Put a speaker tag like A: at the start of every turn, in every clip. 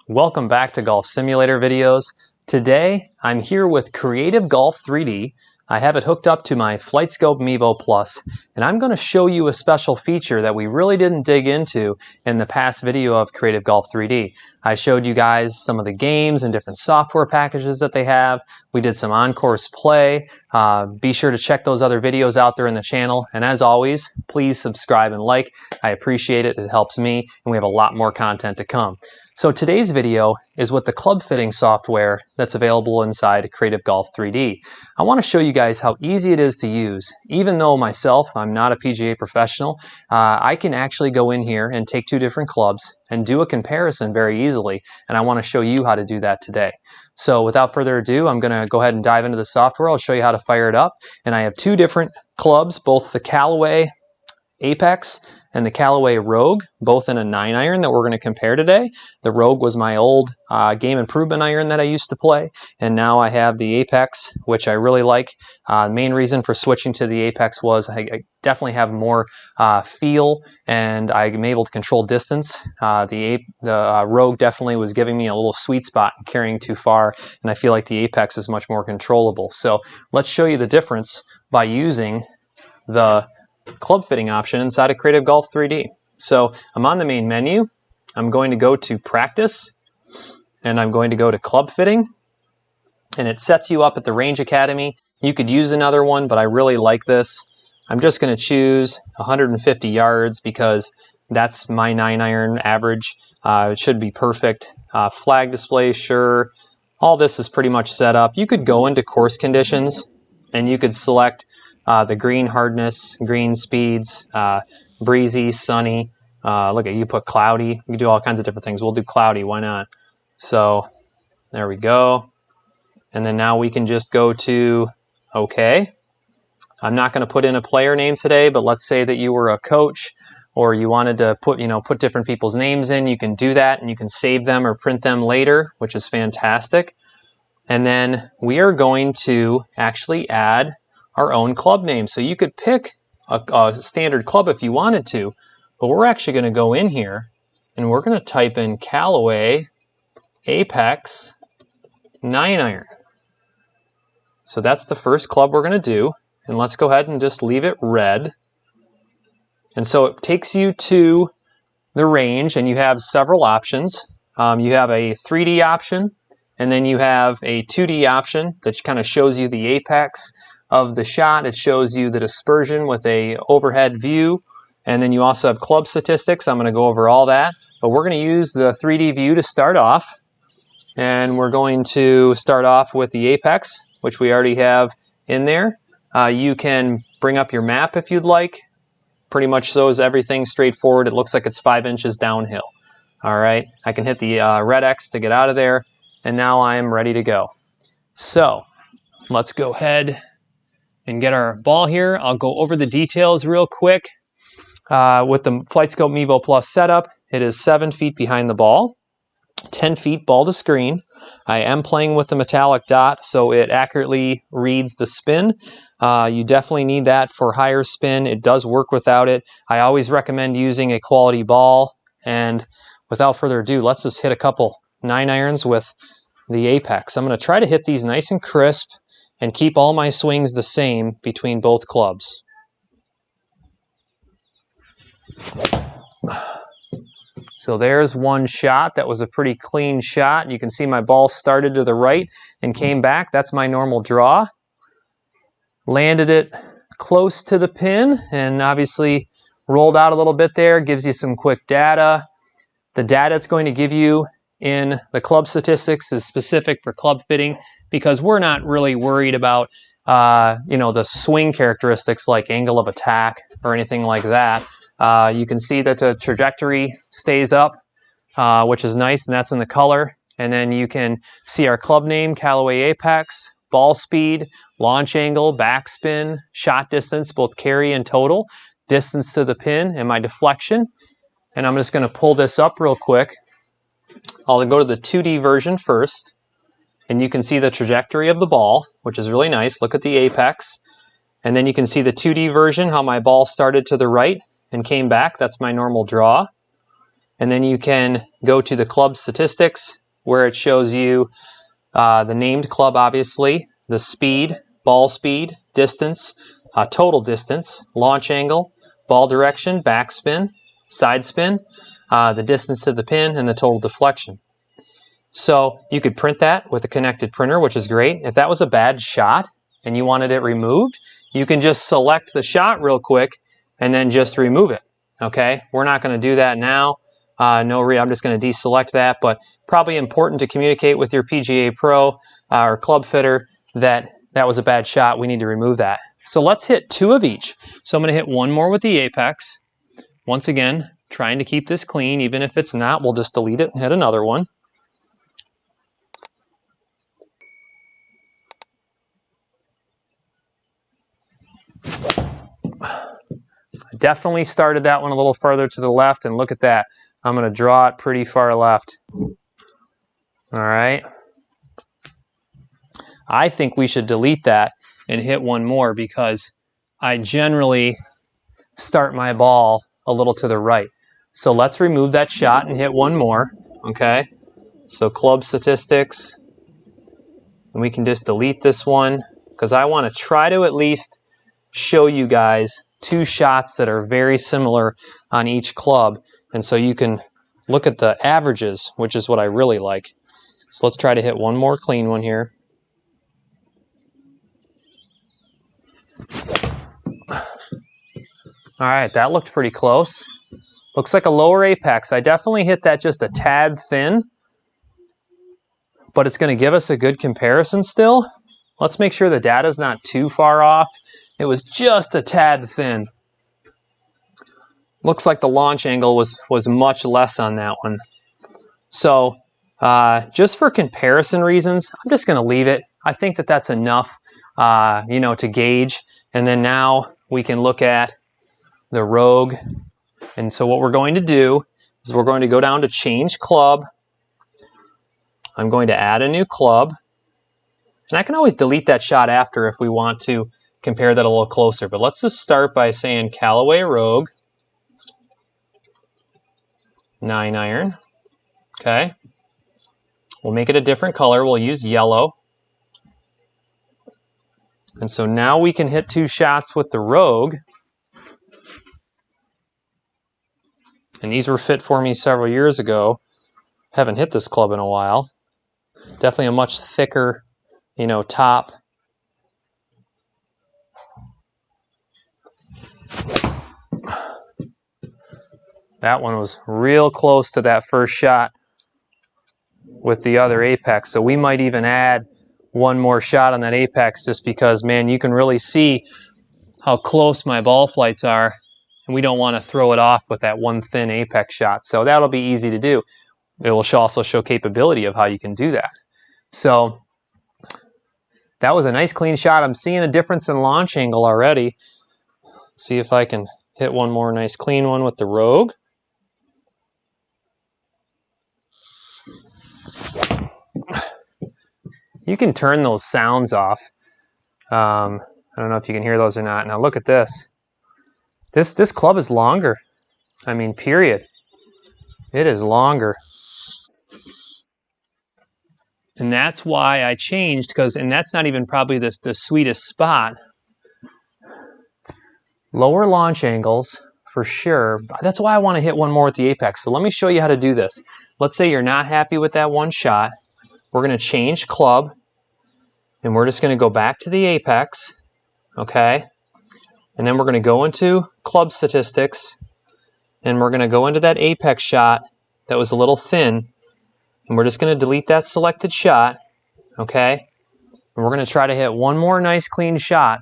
A: Welcome back to Golf Simulator videos. Today I'm here with Creative Golf 3D. I have it hooked up to my FlightScope Mevo Plus, and I'm going to show you a special feature that we really didn't dig into in the past video of Creative Golf 3D. I showed you guys some of the games and different software packages that they have. We did some on-course play. Be sure to check those other videos out there in the channel, and as always, please subscribe and like. I appreciate it. It helps me, and we have a lot more content to come. So today's video is with the club fitting software that's available inside Creative Golf 3D. I want to show you guys how easy it is to use. Even though myself, I'm not a PGA professional, I can actually go in here and take two different clubs and do a comparison very easily, and I want to show you how to do that today. So without further ado, I'm going to go ahead and dive into the software. I'll show you how to fire it up, and I have two different clubs, both the Callaway Apex and the Callaway Rogue, both in a 9-iron that we're going to compare today. The Rogue was my old game improvement iron that I used to play, and now I have the Apex, which I really like. Main reason for switching to the Apex was I definitely have more feel, and I'm able to control distance. The Rogue definitely was giving me a little sweet spot and carrying too far, and I feel like the Apex is much more controllable. So let's show you the difference by using the club fitting option inside of Creative Golf 3D. So I'm on the main menu. I'm going to go to Practice, and I'm going to go to Club Fitting, and it sets you up at the Range Academy. You could use another one, but I really like this. I'm just going to choose 150 yards because that's my 9-iron average. It should be perfect. Flag display, sure. All this is pretty much set up. You could go into course conditions, and you could select the green hardness, green speeds, breezy, sunny. Look at you put cloudy. You can do all kinds of different things. We'll do cloudy. Why not? So there we go. And then now we can just go to OK. I'm not going to put in a player name today, but let's say that you were a coach or you wanted to put different people's names in. You can do that, and you can save them or print them later, which is fantastic. And then we are going to actually add our own club name. So you could pick a standard club if you wanted to, but we're actually going to go in here and we're going to type in Callaway Apex 9-iron. So that's the first club we're going to do, and let's go ahead and just leave it red. And so it takes you to the range, and you have several options. You have a 3D option, and then you have a 2D option that kind of shows you the apex of the shot. It shows you the dispersion with a overhead view, and then you also have club statistics. I'm going to go over all that, but we're going to use the 3D view to start off, and we're going to start off with the apex, which we already have in there. You can bring up your map if you'd like. Pretty much shows everything straightforward. It looks like it's 5 inches downhill. All right, I can hit the red X to get out of there, and now I am ready to go. So let's go ahead and get our ball here. I'll go over the details real quick. With the FlightScope Mevo Plus setup, it is 7 feet behind the ball, 10 feet ball to screen. I am playing with the metallic dot, so it accurately reads the spin. You definitely need that for higher spin. It does work without it. I always recommend using a quality ball, and without further ado, let's just hit a couple 9-irons with the Apex. I'm going to try to hit these nice and crisp and keep all my swings the same between both clubs. So there's one shot. That was a pretty clean shot. You can see my ball started to the right and came back. That's my normal draw. Landed it close to the pin and obviously rolled out a little bit there. Gives you some quick data. The data it's going to give you in the club statistics is specific for club fitting, because we're not really worried about the swing characteristics like angle of attack or anything like that. You can see that the trajectory stays up, which is nice, and that's in the color. And then you can see our club name, Callaway Apex, ball speed, launch angle, backspin, shot distance, both carry and total, distance to the pin, and my deflection. And I'm just going to pull this up real quick. I'll go to the 2D version first, and you can see the trajectory of the ball, which is really nice. Look at the apex. And then you can see the 2D version, how my ball started to the right and came back. That's my normal draw. and then you can go to the club statistics where it shows you the named club, obviously, the speed, ball speed, distance, total distance, launch angle, ball direction, backspin, side spin, the distance to the pin, and the total deflection. So you could print that with a connected printer, which is great. If that was a bad shot and you wanted it removed, you can just select the shot real quick and then just remove it. Okay, we're not going to do that now. I'm just going to deselect that, but probably important to communicate with your PGA Pro or club fitter that that was a bad shot. We need to remove that. So let's hit 2 of each. So I'm going to hit one more with the apex. Once again, trying to keep this clean. Even if it's not, we'll just delete it and hit another one. Definitely started that one a little further to the left, and look at that. I'm going to draw it pretty far left. All right. I think we should delete that and hit one more because I generally start my ball a little to the right. So let's remove that shot and hit one more. Okay. So club statistics. And we can just delete this one because I want to try to at least show you guys 2 shots that are very similar on each club, and so you can look at the averages, which is what I really like. So let's try to hit one more clean one here. All right, that looked pretty close. Looks like a lower apex. I definitely hit that just a tad thin, but it's going to give us a good comparison still. Let's make sure the data's not too far off. It was just a tad thin. Looks like the launch angle was much less on that one. So just for comparison reasons, I'm just going to leave it. I think that that's enough, to gauge. And then now we can look at the Rogue. And so what we're going to do is we're going to go down to change club. I'm going to add a new club. And I can always delete that shot after if we want to compare that a little closer. But let's just start by saying Callaway Rogue 9-iron. Okay. We'll make it a different color. We'll use yellow. And so now we can hit 2 shots with the Rogue. And these were fit for me several years ago. Haven't hit this club in a while. Definitely a much thicker, top. That one was real close to that first shot with the other apex. So we might even add one more shot on that apex just because, man, you can really see how close my ball flights are. And we don't want to throw it off with that one thin apex shot. So that'll be easy to do. It will also show capability of how you can do that. So that was a nice clean shot. I'm seeing a difference in launch angle already. Let's see if I can hit one more nice clean one with the Rogue. You can turn those sounds off. I don't know if you can hear those or not. Now look at this. This club is longer. I mean, period. It is longer. And that's why I changed, and that's not even probably the sweetest spot. Lower launch angles, for sure. That's why I want to hit one more with the apex. So let me show you how to do this. Let's say you're not happy with that one shot. We're going to change club, and we're just going to go back to the apex, okay? And then we're going to go into club statistics, and we're going to go into that apex shot that was a little thin, and we're just going to delete that selected shot, okay? And we're going to try to hit one more nice clean shot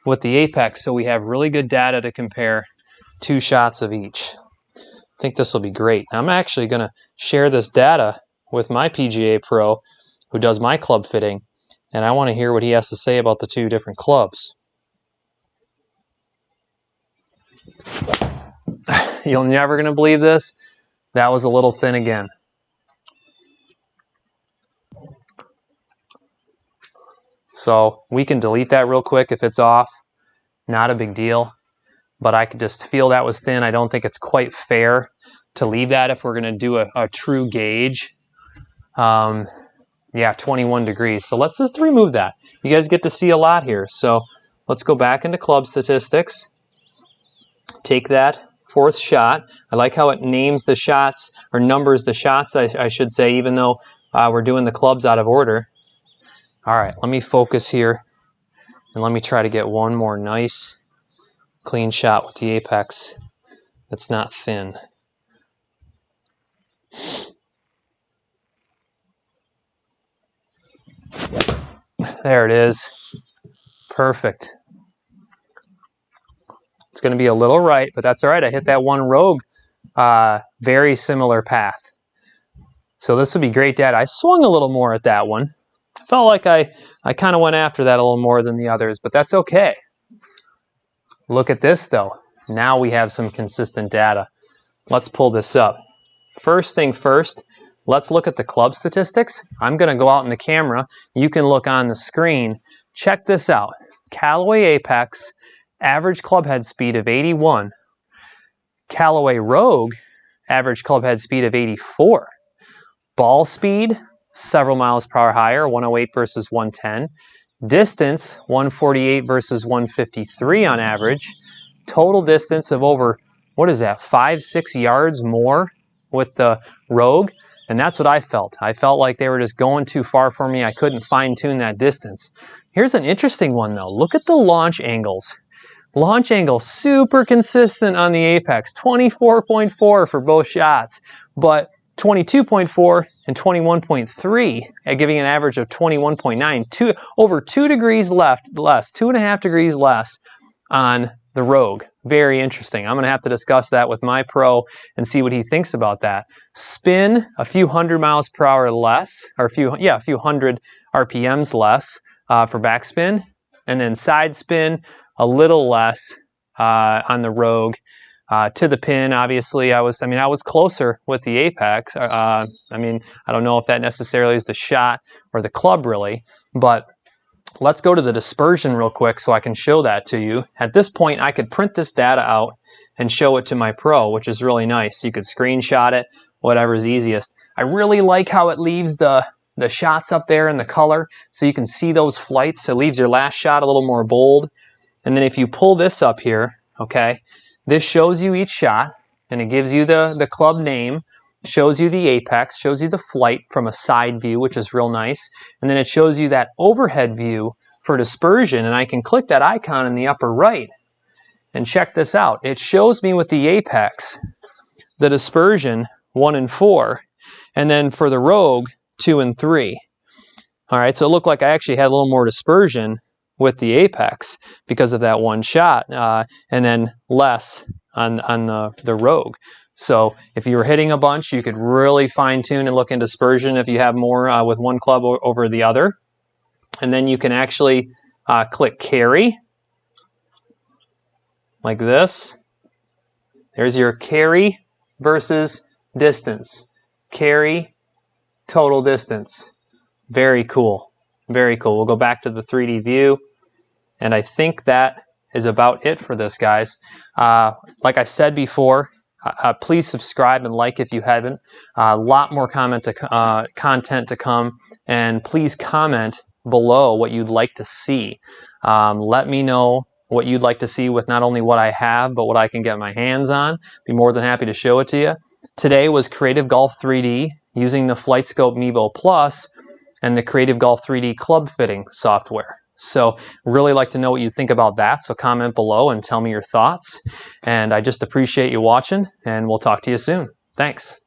A: with the apex so we have really good data to compare 2 shots of each. I think this will be great. I'm actually going to share this data with my PGA Pro who does my club fitting, and I want to hear what he has to say about the 2 different clubs. You're never going to believe this. That was a little thin again. So we can delete that real quick if it's off. Not a big deal. But I could just feel that was thin. I don't think it's quite fair to leave that if we're going to do a true gauge. Yeah, 21 degrees. So let's just remove that. You guys get to see a lot here. So let's go back into club statistics. Take that fourth shot. I like how it names the shots, or numbers the shots, I should say, even though we're doing the clubs out of order. All right, let me focus here, and let me try to get one more nice, clean shot with the apex that's not thin. There it is. Perfect. It's going to be a little right, but that's all right. I hit that one rogue, very similar path. So this would be great data. I swung a little more at that one. Felt like I kind of went after that a little more than the others, but that's okay. Look at this though. Now we have some consistent data. Let's pull this up. First thing first, let's look at the club statistics. I'm going to go out in the camera. You can look on the screen. Check this out. Callaway Apex, average club head speed of 81. Callaway Rogue, average club head speed of 84. Ball speed, several miles per hour higher, 108 versus 110. Distance, 148 versus 153 on average. Total distance of over, what is that, 5-6 yards more with the Rogue. And that's what I felt. I felt like they were just going too far for me. I couldn't fine tune that distance. Here's an interesting one though. Look at the launch angles. Launch angle super consistent on the Apex, 24.4 for both shots, but 22.4 and 21.3 at giving an average of 21.9, over 2 degrees less, 2.5 degrees less on the Rogue. Very interesting. I'm going to have to discuss that with my pro and see what he thinks about that. Spin, a few hundred miles per hour less, or a few hundred RPMs less for backspin, and then side spin, a little less on the Rogue. To the pin, obviously, I was closer with the Apex. I don't know if that necessarily is the shot or the club really, but let's go to the dispersion real quick so I can show that to you. At this point, I could print this data out and show it to my pro, which is really nice. You could screenshot it, whatever's easiest. I really like how it leaves the shots up there in the color so you can see those flights. It leaves your last shot a little more bold. And then if you pull this up here, okay, this shows you each shot, and it gives you the club name, shows you the apex, shows you the flight from a side view, which is real nice, and then it shows you that overhead view for dispersion, and I can click that icon in the upper right, and check this out. It shows me with the apex, the dispersion 1 and 4, and then for the Rogue 2 and 3. All right, so it looked like I actually had a little more dispersion with the apex because of that one shot, and then less on the Rogue. So if you were hitting a bunch, you could really fine tune and look in dispersion if you have more with one club over the other. And then you can actually click carry like this. There's your carry versus distance. Carry, total distance. Very cool. Very cool. We'll go back to the 3D view. And I think that is about it for this, guys. Like I said before, please subscribe and like if you haven't. A lot more content to come. And please comment below what you'd like to see. Let me know what you'd like to see with not only what I have, but what I can get my hands on. Be more than happy to show it to you. Today was Creative Golf 3D using the FlightScope Mevo Plus and the Creative Golf 3D club fitting software. So really like to know what you think about that. So comment below and tell me your thoughts. And I just appreciate you watching, and we'll talk to you soon. Thanks.